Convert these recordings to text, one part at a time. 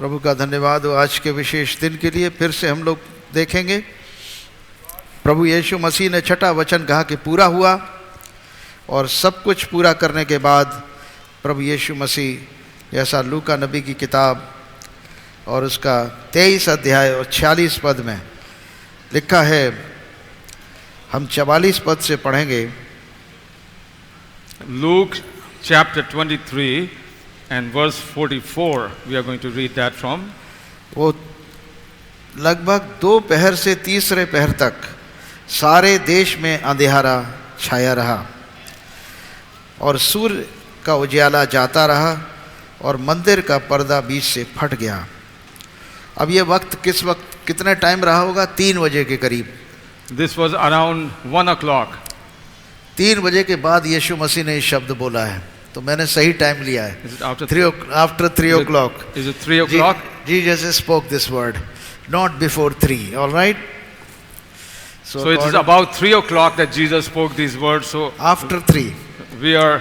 प्रभु का धन्यवाद हो आज के विशेष दिन के लिए। फिर से हम लोग देखेंगे प्रभु यीशु मसीह ने छठा वचन कहा कि पूरा हुआ, और सब कुछ पूरा करने के बाद प्रभु यीशु मसीह जैसा लूका नबी की किताब और उसका 23 अध्याय और 46 पद में लिखा है, हम 44 पद से पढ़ेंगे। Luke chapter 23 and verse 44, we are going to read that from. वो लगभग दोपहर से तीसरे पहर तक सारे देश में अंधेरा छाया रहा और सूर्य का उजियाला जाता रहा और मंदिर का पर्दा बीच से फट गया। अब ये वक्त किस वक्त कितने टाइम रहा होगा? 3 बजे के करीब। This was around 1 o'clock. 3 बजे के बाद यीशु मसीह ने ये शब्द बोला है, तो मैंने सही टाइम लिया है। After 3 o'clock. Is it 3 o'clock? Jesus spoke this word, not before 3. All right. So it is about 3 o'clock that Jesus spoke these words. So after 3, we are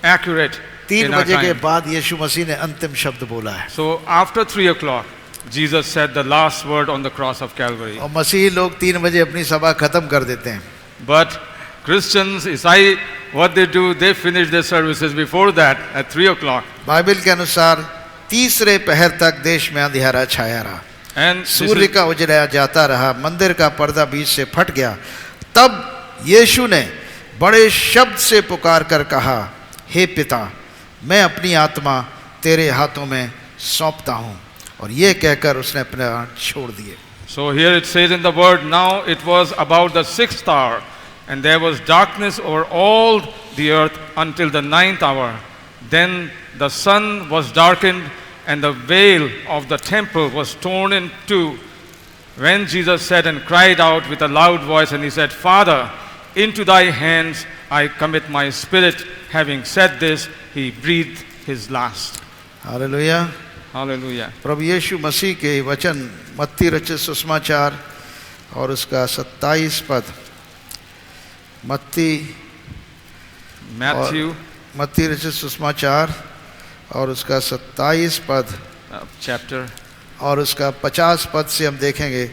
accurate. 3 बजे के बाद यीशु मसीह ने अंतिम शब्द बोला है। So after 3 o'clock, Jesus said the last word on the cross of Calvary. और मसीही लोग 3 बजे अपनी सभा खत्म कर देते हैं। But Christians, what they do, they finish their services before that at 3 o'clock. Bible के अनुसार तीसरे पहर तक देश में अंधेरा छाया रहा, And सूर्य का उजला जाता रहा, मंदिर का पर्दा बीच से फट गया। तब यीशु ने बड़े शब्द से पुकार कर कहा, हे पिता, मैं अपनी आत्मा तेरे हाथों में सौंपता हूँ। और ये कहकर उसने अपने हाथ छोड़ दिए। So here it says in the word, now it was about the 6th hour, and there was darkness over all the earth until the 9th hour. Then the sun was darkened, and the veil of the temple was torn in two. When Jesus said and cried out with a loud voice, and he said, Father, into thy hands I commit my spirit. Having said this, he breathed his last. Hallelujah. Hallelujah. प्रभु यीशु मसीह के वचन मत्ती रचित सुसमाचार और उसका 27 पद, मत्ती रचित सुसमाचार और उसका 27 पद chapter और उसका 50 पद से हम देखेंगे,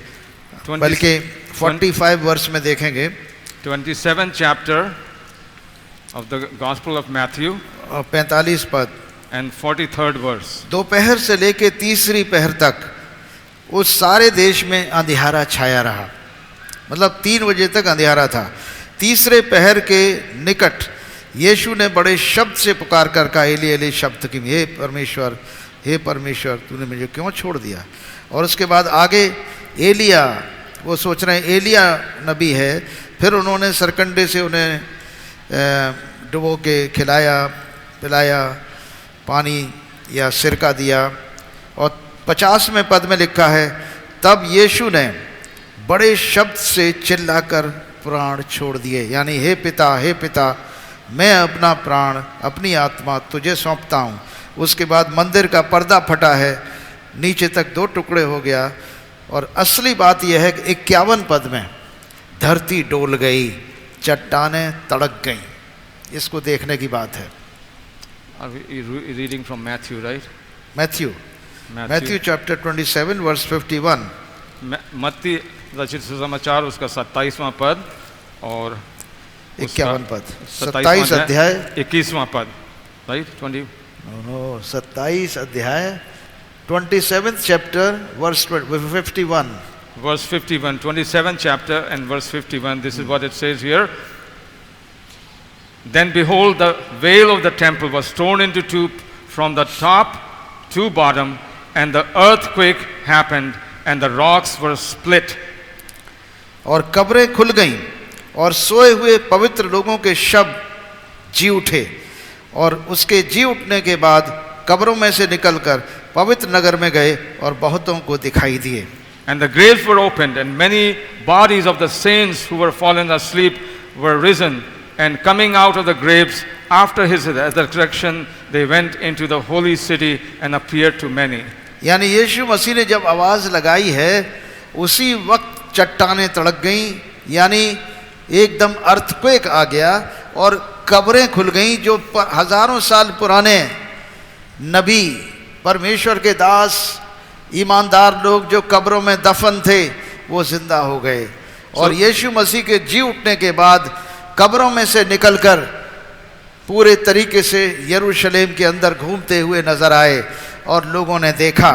बल्कि 45 वर्ष में देखेंगे। 27th chapter of the Gospel of Matthew और 45 पद and 43rd verse. दोपहर से लेके तीसरी पहर तक उस सारे देश में अंधेरा छाया रहा, मतलब 3 बजे तक अंधेरा था। तीसरे पहर के निकट यीशु ने बड़े शब्द से पुकार कर कहा, एली एली शब्द की, हे परमेश्वर तूने मुझे क्यों छोड़ दिया। और उसके बाद आगे एलिया, वो सोच रहे हैं एलिया नबी है। फिर उन्होंने सरकंडे से उन्हें डुबो के खिलाया पिलाया, पानी या सिरका दिया। और 50वें पद में लिखा है, तब यीशु ने बड़े शब्द से चिल्लाकर प्राण छोड़ दिए, यानी हे पिता, मैं अपना प्राण, अपनी आत्मा तुझे सौंपता हूँ। उसके बाद मंदिर का पर्दा फटा है, नीचे तक 2 टुकड़े हो गया। और असली बात यह है कि 51 पद में धरती डोल गई, चट्टानें तड़क गईं। इसको देखने की बात है। Are we reading from Matthew, right? Matthew chapter 27 verse 51. मत्ती रचित सुसमाचार उसका 27वां पद और 51 पद, 27 अध्याय 21वां पद, right? 27 अध्याय 27th chapter verse 51. Verse 51, 27th chapter and verse 51. This is what it says here. Then behold, the veil of the temple was torn into two from the top to bottom, and the earthquake happened, and the rocks were split. और कब्रें खुल गईं और सोए हुए पवित्र लोगों के शव जी उठे, और उसके जी उठने के बाद कब्रों में से निकलकर पवित्र नगर में गए और बहुतों को दिखाई दिए। And the graves were opened, and many bodies of the saints who were fallen asleep were risen. And coming out of the graves after his resurrection, they went into the holy city and appeared to many. यानी यीशु मसीह ने जब आवाज लगाई है, उसी वक्त चट्टानें तड़क गईं, यानी एकदम अर्थक्वेक आ गया और कब्रें खुल गईं। जो हजारों साल पुराने नबी परमेश्वर के दास, ईमानदार लोग जो कब्रों में दफन थे, वो जिंदा हो गए। और यीशु मसीह के जी उठने के बाद कब्रों में से निकलकर पूरे तरीके से यरूशलेम के अंदर घूमते हुए नजर आए और लोगों ने देखा।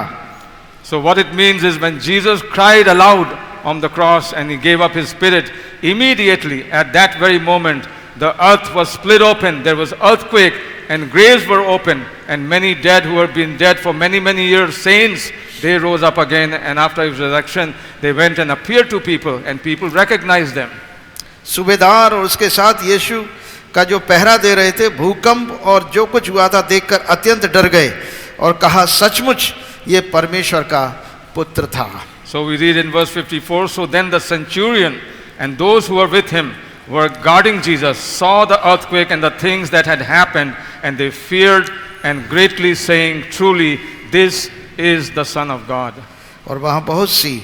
So what it means is when Jesus cried aloud on the cross and he gave up his spirit, immediately at that very moment the earth was split open, there was earthquake and graves were open, and many dead who had been dead for many years, saints, they rose up again, and after his resurrection they went and appeared to people and people recognized them. सूबेदार और उसके साथ यीशु का जो पहरा दे रहे थे, भूकंप और जो कुछ हुआ था देखकर अत्यंत डर गए और कहा, सचमुच ये परमेश्वर का पुत्र था। So we read in verse 54, so then the centurion and those who were with him were guarding Jesus, saw the earthquake and the things that had happened, and they feared and greatly saying, truly this is the Son of God. और वहाँ बहुत सी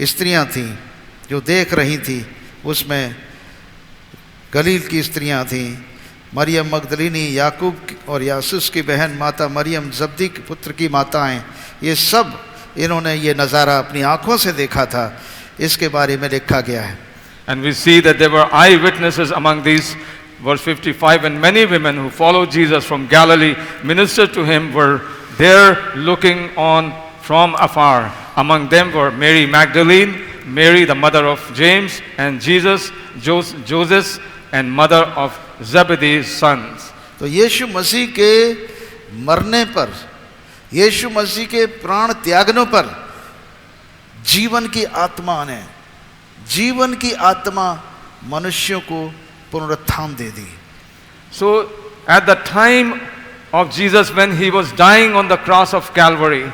स्त्रियाँ थीं जो देख रही थीं, उसमें गलील की स्त्रियाँ थीं, मरियम मगदलीनी, याकूब और यासूस की बहन माता मरियम, जब्दी के पुत्र की माताएं, ये सब इन्होंने ये नज़ारा अपनी आँखों से देखा था। इसके बारे में लिखा गया है। And we see that there were eyewitnesses among these. Verse 55, and many women who followed Jesus from Galilee ministered to him were there looking on from afar. Among them were Mary Magdalene, Mary the mother of James and Jesus, Joseph and mother of Zebedee's sons. तो यीशु मसीह के मरने पर, यीशु मसीह के प्राण त्यागने पर जीवन की आत्मा ने, जीवन की आत्मा मनुष्यों को पुनरुत्थान दे दी। So at the time of Jesus when he was dying on the cross of Calvary,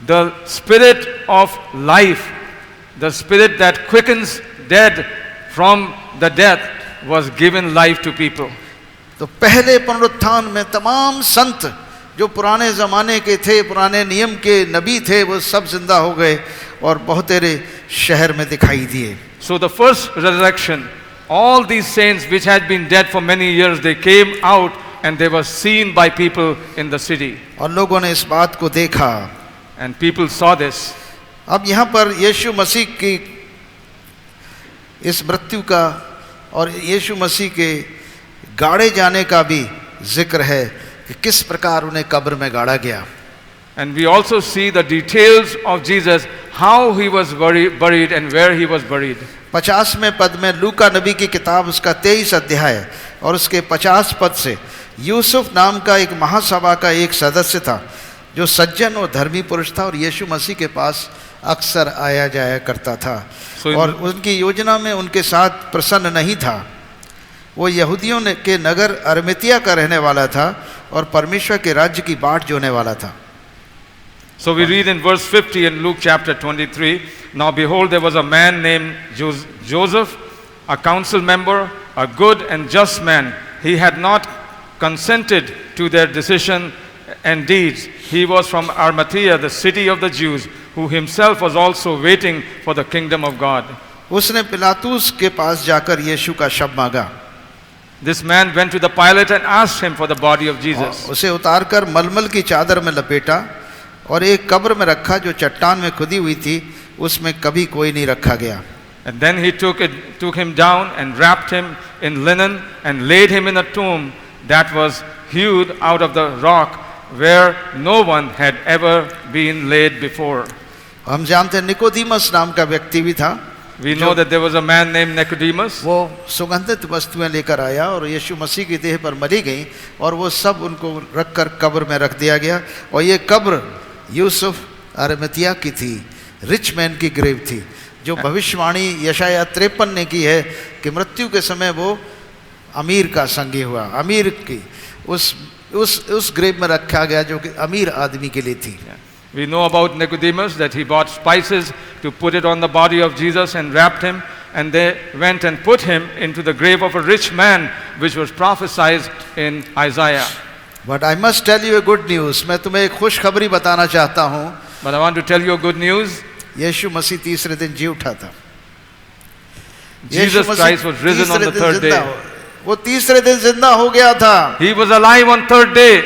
the spirit of life, the spirit that quickens dead from the death, was given life to people. तो पहले पुनरुत्थान में तमाम संत जो पुराने ज़माने के थे, पुराने नियम के नबी थे, वो सब जिंदा हो गए और बहुतेरे शहर में दिखाई दिए। So the first resurrection, all these saints which had been dead for many years, they came out and they were seen by people in the city. और लोगों ने इस बात को देखा। And people saw this. अब यहाँ पर यीशु मसीह की इस मृत्यु का और यीशु मसीह के गाड़े जाने का भी जिक्र है कि किस प्रकार उन्हें कब्र में गाड़ा गया। And we also see the details of Jesus, how he was buried and where he was buried. 50वें पद में लूका नबी की किताब उसका 23 अध्याय और उसके 50 पद से यूसुफ नाम का एक महासभा का एक सदस्य था जो सज्जन और धर्मी पुरुष था और यीशु मसीह के पास अक्सर आया जाया करता था। और उनकी योजना में उनके साथ प्रसन्न नहीं था। वो यहूदियों के नगर अरमतिया का रहने वाला था और परमेश्वर के राज्य की बाट जोने वाला था। So we read in verse 50 in Luke chapter 23, now behold, there was a man named Joseph, a council member, a good and just man. He had not consented to their decision and deeds. He was from Arimathea, the city of the Jews, who himself was also waiting for the kingdom of God. उसने पिलातुस के पास जाकर यीशु का शव मांगा। This man went to the Pilate and asked him for the body of Jesus. उसे उतारकर मलमल की चादर में लपेटा और एक कब्र में रखा जो चट्टान में खुदी हुई थी, उसमें कभी कोई नहीं रखा गया। And then he took him down and wrapped him in linen and laid him in a tomb that was hewed out of the rock where no one had ever been laid before. हम जानते हैं Nicodemus नाम का व्यक्ति भी था। We know that there was a man named Nicodemus. वो सुगंधित वस्तुएं लेकर आया और यीशु मसीह की देह पर मरी गई और वो सब उनको रखकर कब्र में रख दिया गया। और ये कब्र यूसुफ अरमतिया की थी, रिच मैन की ग्रेव थी, जो भविष्यवाणी यशाया 53 ने की है कि मृत्यु के समय वो अमीर का संगी हुआ। अमीर की उस ग्रेव में रखा गया जो कि अमीर आदमी के लिए थी। We know about Nicodemus that he bought spices to put it on the body of Jesus and wrapped him, and they went and put him into the grave of a rich man, which was prophesied in Isaiah. But I must tell you a good news. मैं तुम्हें एक खुशखबरी बताना चाहता हूँ। But I want to tell you a good news. यीशु मसीह तीसरे दिन जी उठा था। Jesus Christ was risen on the third day. वो तीसरे दिन जिंदा हो गया था। He was alive on third day.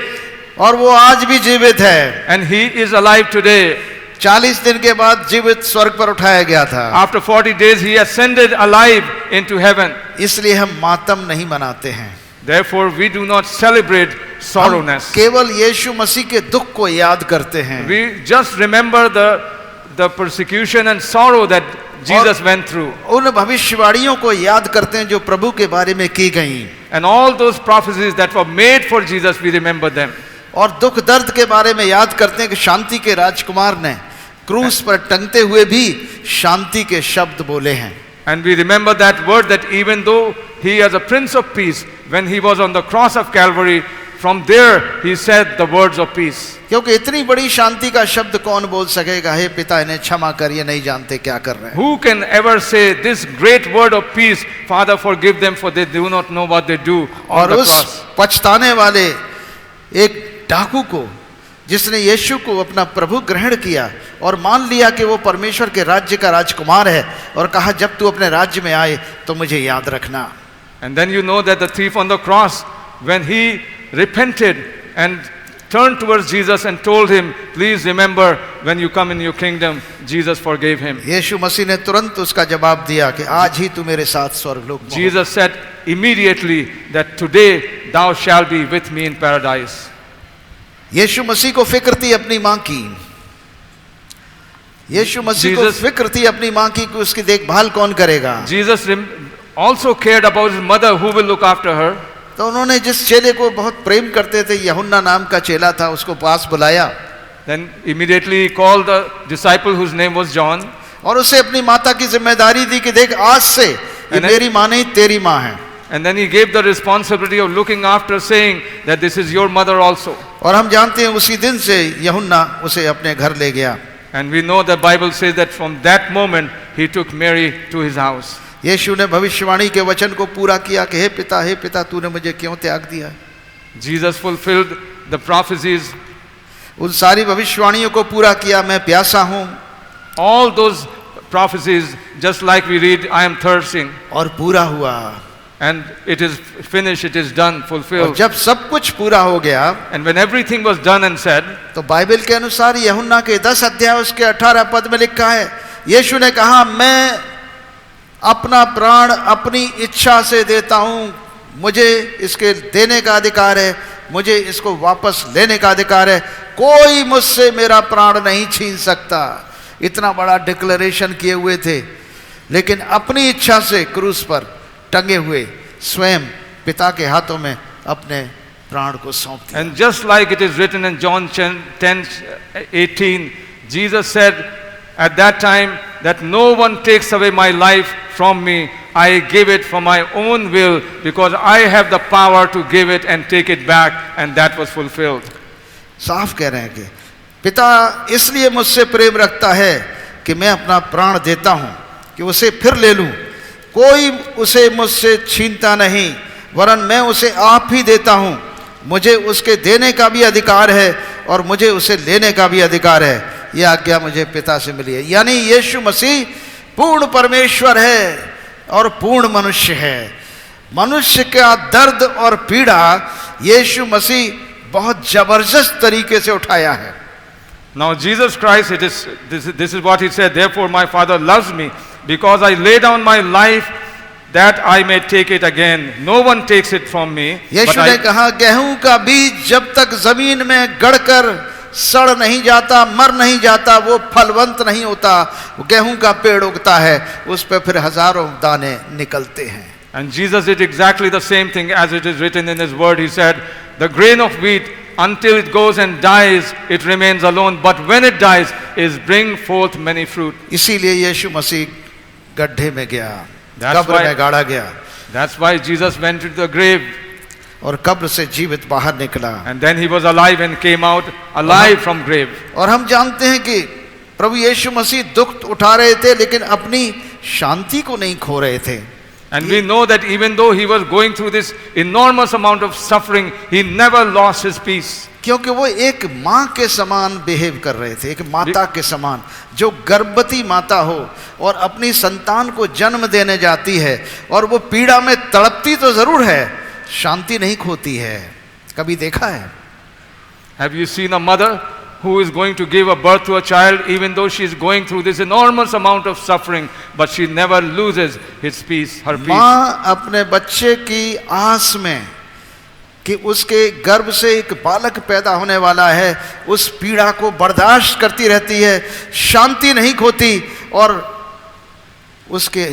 और वो आज भी जीवित है। And he is alive today. 40 दिन के बाद जीवित स्वर्ग पर उठाया गया था। After 40 days he ascended alive into heaven. इसलिए हम मातम नहीं मनाते हैं। Therefore we do not celebrate sorrowness. केवल यीशु मसीह के दुख को याद करते हैं। We just remember the persecution and sorrow that Jesus went through. उन भविष्यवाणियों को याद करते हैं जो प्रभु के बारे में की गई। And all those prophecies that were made for Jesus, we remember them. और दुख दर्द के बारे में याद करते हैं कि शांति के राजकुमार ने क्रूस पर टंगते हुए भी शांति के शब्द बोले हैं। And we remember that word that even though he as a prince of peace, when he was on the cross of Calvary, from there he said the words of peace. क्योंकि इतनी बड़ी शांति का शब्द कौन बोल सकेगा, हे पिता इन्हें क्षमा कर, ये नहीं जानते क्या कर रहे हैं। Who can ever say this great word of peace, Father forgive them for they do not know what they do on और the उस cross. पछताने वाले एक डाकू को, जिसने यीशु को अपना प्रभु ग्रहण किया और मान लिया कि वो परमेश्वर के राज्य का राजकुमार है, और कहा जब तू अपने राज्य में आए तो मुझे याद रखना। And then you know that the thief on the cross, when he repented and turned towards Jesus and told him, please remember when you come in your kingdom, Jesus forgave him. यीशु मसीह ने तुरंत उसका जवाब दिया कि आज ही तू मेरे साथ स्वर्गलोक में हो। Jesus said immediately that today thou shalt be with me in paradise. यीशु मसीह को फिक्र थी अपनी माँ की। यीशु मसीह को फिक्र थी अपनी माँ की कि उसकी देखभाल कौन करेगा। Jesus also cared about his mother, who will look after her. तो उन्होंने जिस चेले को बहुत प्रेम करते थे, यूहन्ना नाम का चेला था, उसको पास बुलाया। Then immediately he called the disciple whose name was John. और उसे अपनी माता की जिम्मेदारी दी कि देख आज से ये मेरी माँ नहीं तेरी माँ है। And then he gave the responsibility of looking after, saying that this is your mother also. और हम जानते हैं उसी दिन से यूहन्ना उसे अपने घर ले गया। And we know the Bible says that from that moment he took Mary to his house. यीशु ने भविष्यवाणी के वचन को पूरा किया कि हे पिता तूने मुझे क्यों त्याग दिया। Jesus fulfilled the prophecies. उन सारी भविष्यवाणियों को पूरा किया, मैं प्यासा हूँ। All those prophecies, just like we read, I am thirsting. और पूरा हुआ। And it is finished, it is done, fulfilled. और जब सब कुछ पूरा हो गया, And when everything was done and said, तो बाइबल के अनुसार यूहन्ना के 10 अध्याय उसके 18 पद में लिखा है, यीशु ने कहा मैं अपना प्राण अपनी इच्छा से देता हूँ, मुझे इसके देने का अधिकार है, मुझे इसको वापस लेने का अधिकार है, कोई मुझसे मेरा प्राण नहीं छीन सकता। इतना बड़ा डिक्लेरेशन किए हुए थे, लेकिन अपनी इच्छा से क्रूस पर टंगे हुए स्वयं पिता के हाथों में अपने प्राण को सौंप दिया। And just like it is written in John 10:18, Jesus said at that time that no one takes away my life from me, I give it for my own will, because I have the power to give it and take it back, and that was fulfilled. साफ कह रहे हैं कि पिता इसलिए मुझसे प्रेम रखता है कि मैं अपना प्राण देता हूं कि उसे फिर ले लूं, कोई उसे मुझसे छीनता नहीं, वरन मैं उसे आप ही देता हूं, मुझे उसके देने का भी अधिकार है और मुझे उसे लेने का भी अधिकार है, यह आज्ञा मुझे पिता से मिली है। यानी यीशु मसीह पूर्ण परमेश्वर है और पूर्ण मनुष्य है। मनुष्य का दर्द और पीड़ा यीशु मसीह बहुत जबरदस्त तरीके से उठाया है। Now Jesus Christ, this is what he said, therefore my Father loves me, because I lay down my life that I may take it again. No one takes it from me. यीशु ने कहा गेहूं का बीज जब तक जमीन में गड़कर सड़ नहीं जाता, मर नहीं जाता, वो फलवंत नहीं होता। गेहूं का पेड़ उगता है, उस पर फिर हजारों दाने निकलते हैं। And Jesus did exactly the same thing as it is written in his word. He said, the grain of wheat, until it goes and dies, it remains alone, but when it dies, it brings forth many fruit. इसीलिए यीशु मसीह गड्ढे में गया, कब्र में गाड़ा गया। That's why Jesus went to the grave. और कब्र से जीवित बाहर निकला। And then he was alive and came out alive from grave. और हम जानते हैं कि प्रभु यीशु मसीह दुख उठा रहे थे, लेकिन अपनी शांति को नहीं खो रहे थे। And we know that even though he was going through this enormous amount of suffering, he never lost his peace. क्योंकि वो एक माँ के समान बिहेव कर रहे थे, एक माता के समान, जो गर्भवती माता हो और अपनी संतान को जन्म देने जाती है और वो पीड़ा में तड़पती तो जरूर है, शांति नहीं खोती है। कभी देखा है? Have you seen a mother who is going to give a birth to a child, even though she is going through this enormous amount of suffering, but she never loses his peace, her peace? माँ अपने बच्चे की आस में कि उसके गर्भ से एक बालक पैदा होने वाला है, उस पीड़ा को बर्दाश्त करती रहती है, शांति नहीं खोती, और उसके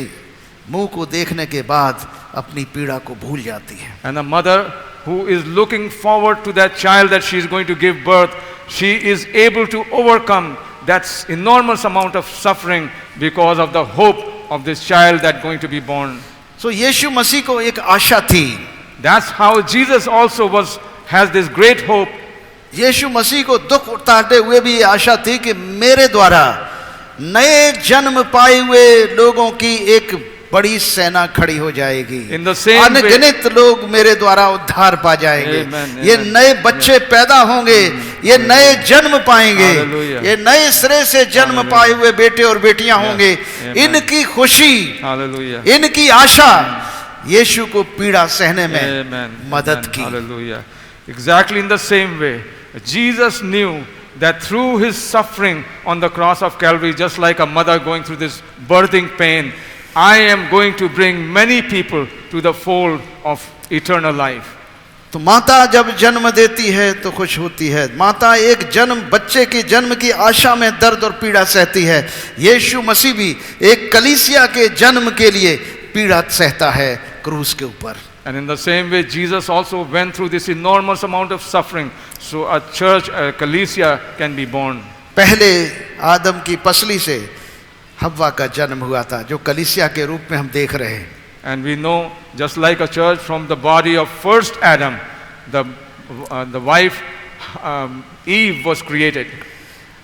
मुंह को देखने के बाद अपनी पीड़ा को भूल जाती है. And a mother who is looking forward to that child that she is going to give birth, she is able to overcome that enormous amount of suffering because of the hope of this child that going to be born. So यीशु मसीह को एक आशा थी. That's how Jesus also has this great hope. यीशु मसीह को दुख उतारते हुए भी आशा थी कि मेरे द्वारा नए जन्म पाए हुए लोगों की एक बड़ी सेना खड़ी हो जाएगी. अनगिनत लोग मेरे द्वारा उद्धार पा जाएंगे. ये नए बच्चे पैदा होंगे, ये नए जन्म पाएंगे, ये नए सिरे से जन्म पाए हुए बेटे और बेटियां होंगे. इनकी खुशी, इनकी आशा यीशु को पीड़ा सहने में मदद की. Exactly in the same way, Jesus knew that through his suffering on the cross of Calvary, just like a mother going through this birthing pain, I am going to bring many people to the fold of eternal life. तो माता जब जन्म देती है तो खुश होती है. माता एक जन्म, बच्चे की जन्म की आशा में दर्द और पीड़ा सहती है. यीशु मसीह भी एक कलीसिया के जन्म के लिए पीड़ा सहता है क्रूस के ऊपर. And in the same way, Jesus also went through this enormous amount of suffering, so a church, a ecclesia can be born. पहले आदम की पसली से हव्वा का जन्म हुआ था, जो कलीसिया के रूप में हम देख रहे हैं. And we know, just like a church, from the body of first Adam, the wife Eve was created.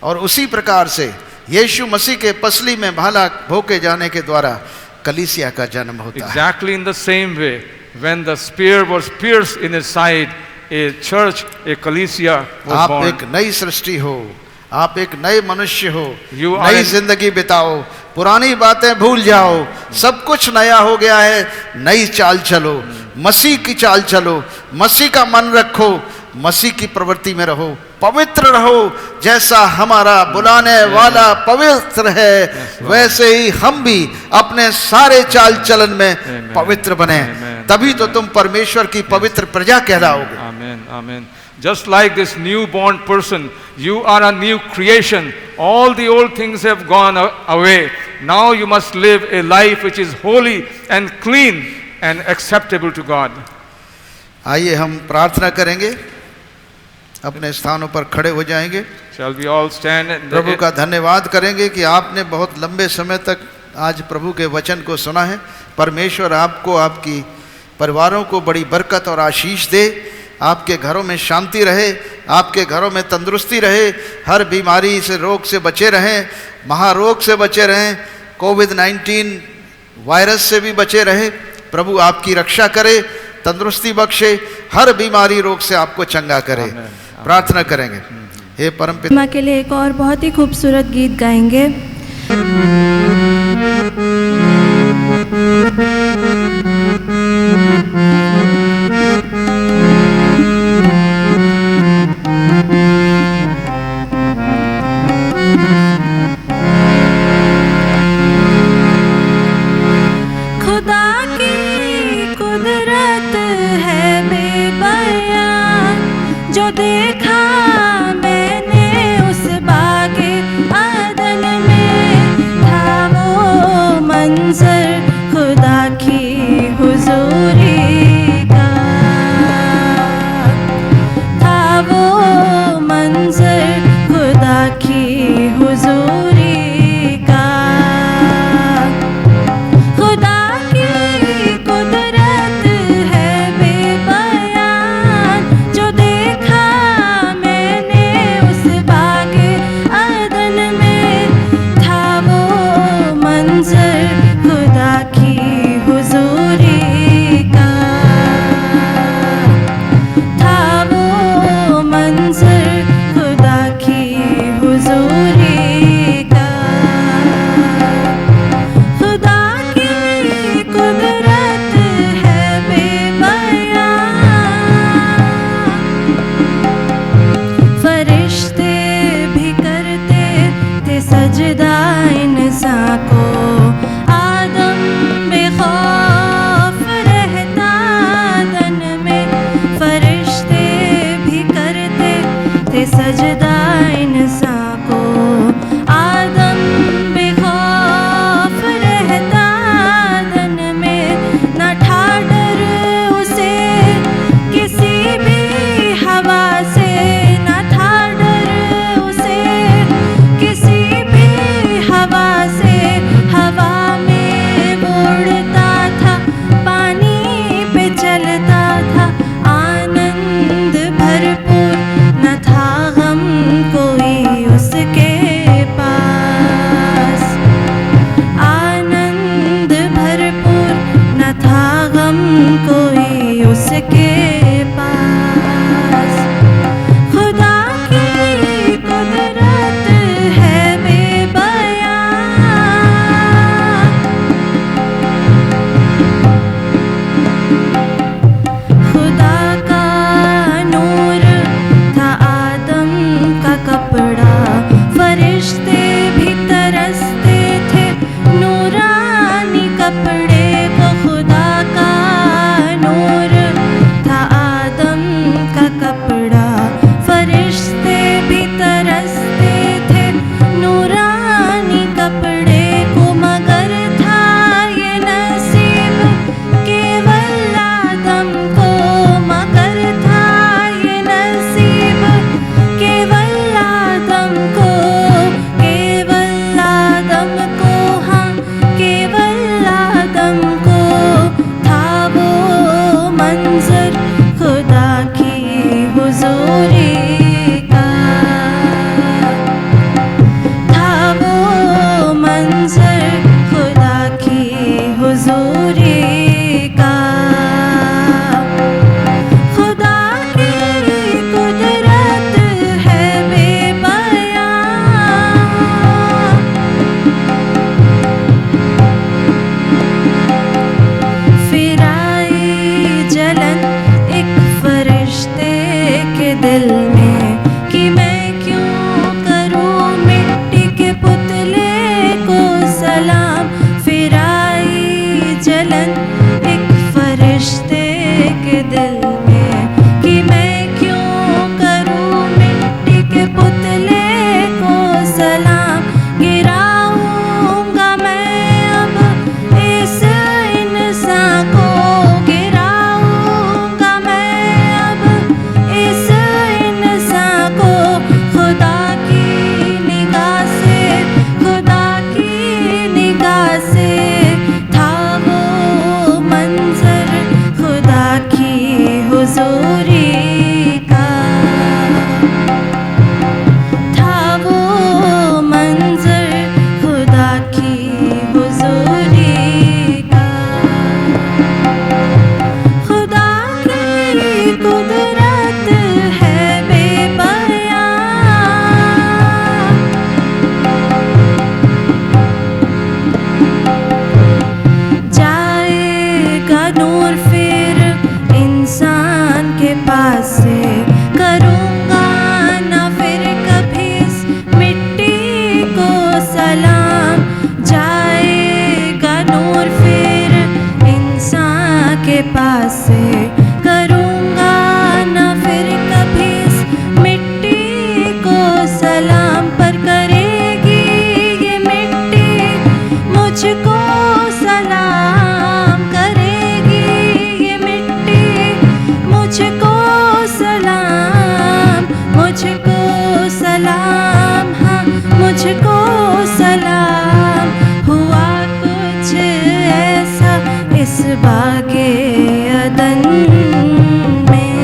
और उसी प्रकार से यीशु मसीह के पसली में भाला भोंके जाने के द्वारा कलीसिया का जन्म होता है. Exactly in the same way, when the spear was pierced in his side, a church, a ecclesia was born. आप एक नई सृष्टि हो, आप एक नए मनुष्य हो, नई जिंदगी बिताओ, पुरानी बातें भूल जाओ, सब कुछ नया हो गया है. नई चाल चलो, मसीह की चाल चलो, मसीह का मन रखो, मसीह की प्रवृत्ति में रहो, पवित्र रहो. जैसा हमारा बुलाने वाला पवित्र है, वैसे ही हम भी अपने सारे चाल चलन में पवित्र बने. तभी तो तुम परमेश्वर की पवित्र प्रजा कहलाओगे. Amen, amen. Just like this newborn person, you are a new creation. All the old things have gone away. Now you must live a life which is holy and clean and acceptable to God. आइए हम प्रार्थना करेंगे, अपने स्थानों पर खड़े हो जाएंगे. Shall we all stand? प्रभु का धन्यवाद करेंगे कि आपने बहुत लंबे समय तक आज प्रभु के वचन को सुना है. परमेश्वर आपको, आपकी परिवारों को बड़ी बरकत और आशीष दे. आपके घरों में शांति रहे, आपके घरों में तंदुरुस्ती रहे, हर बीमारी से, रोग से बचे रहें, महारोग से बचे रहें, कोविड-19 वायरस से भी बचे रहे. प्रभु आपकी रक्षा करे, तंदुरुस्ती बख्शे, हर बीमारी रोग से आपको चंगा करे. प्रार्थना करेंगे. हे परमपिता के लिए एक और बहुत ही खूबसूरत गीत गाएंगे. खुदा की कुदरत है बेबयान, जो देखा मैंने उस बागे आदन में, था वो मंजर खुदा की हुजूरी का, था वो मंजर खुदा की हुजूरी का. खुदा की कुदरत है बेबयान, जो देखा मैंने उस बागे आदन में, था वो मंजर खुदा की हुजूरी कोई उसके पास। खुदा की कुदरत है बेबयां, खुदा का नूर था आदम का कपड़ा, फरिश्ते भी तरसते थे नूरानी कपड़े को। खुदा का नूर था आदम का कपड़ा, फरिश्ते भी तरसते थे नूरानी कपड़े को। मगर था ये नसीब केवल आदम को, मगर था ये नसीब केवल आदम को, केवल आदम को, हाँ केवल आदम को। था वो मंजर खुदा की हुजूरी का, था वो मंजर खुदा की हुजूरी का। खुदा की कुदरत है बेबयां, फिर आई जलन एक फरिश्ते के दिल में कि मैं क्यों करूं मिट्टी के पुतले को सलाम। फिर आई जलन एक फरिश्ते के दिल में कि मैं क्यों करूं मिट्टी के पुतले को सलाम। गिराऊंगा मैं अब इस इंसान को, गिराऊंगा मैं अब इस इंसान को। खुदा की निगाह से, खुदा की निगाह से था वो मंजर खुदा की हुजूरी का, था वो मंजर खुदा की हुजूरी का। खुदा की कुदरत है बेबयां, जाएगा नूर फिर इंसान के पास से, करूँगा ना फिर कभी इस मिट्टी को सलाम। जाएगा नूर फिर इंसान के पास से, करूँगा ना फिर कभी इस मिट्टी को सलाम। पर करेगी ये मिट्टी मुझको सलाम, करेगी ये मिट्टी मुझको सलाम, मुझको सलाम, हाँ मुझको सलाम। हुआ कुछ ऐसा इस बागे अदन में,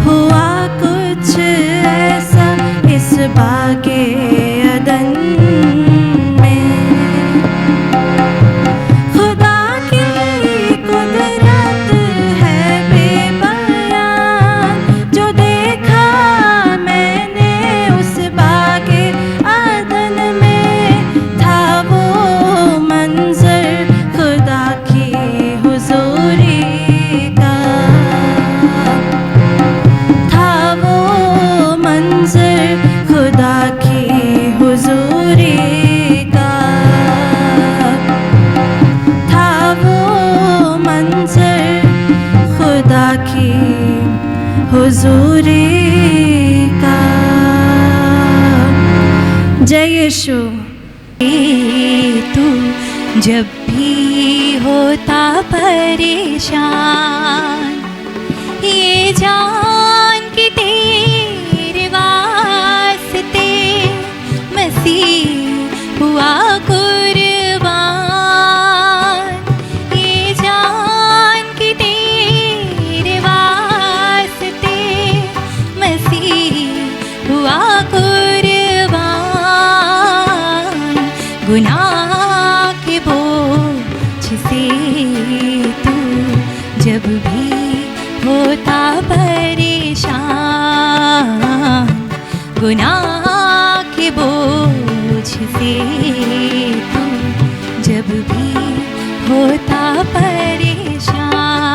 हुआ कुछ ऐसा इस बागे अदन में। खुदा की कुदरत है बेबयां, जो देखा मैंने उस बागे अदन में, था वो मंजर खुदा की हुजूरी का, था वो मंजर खुदा की हुजूरी का, था वो मंजर खुदा की हुजूरी का। जय यीशु। तू जब भी होता परेशान, ये जान कि तेरे वास्ते मसीह हुआ कुर्बान। ये जान कि तेरे वास्ते मसीह हुआ कुर्बान। गुनाह के बोझ से गुनाह के बोझ से तू जब भी होता परेशान।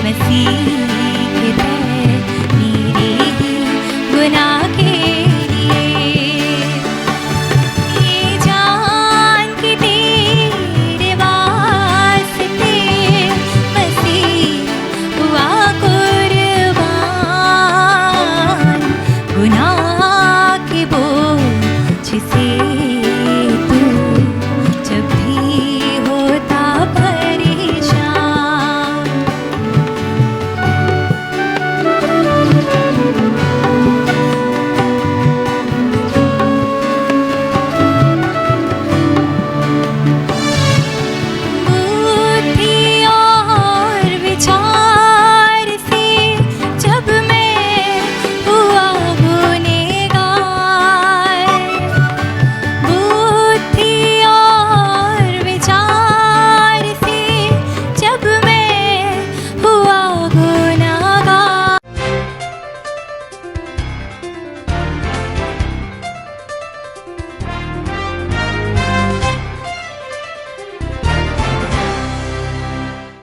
मसीह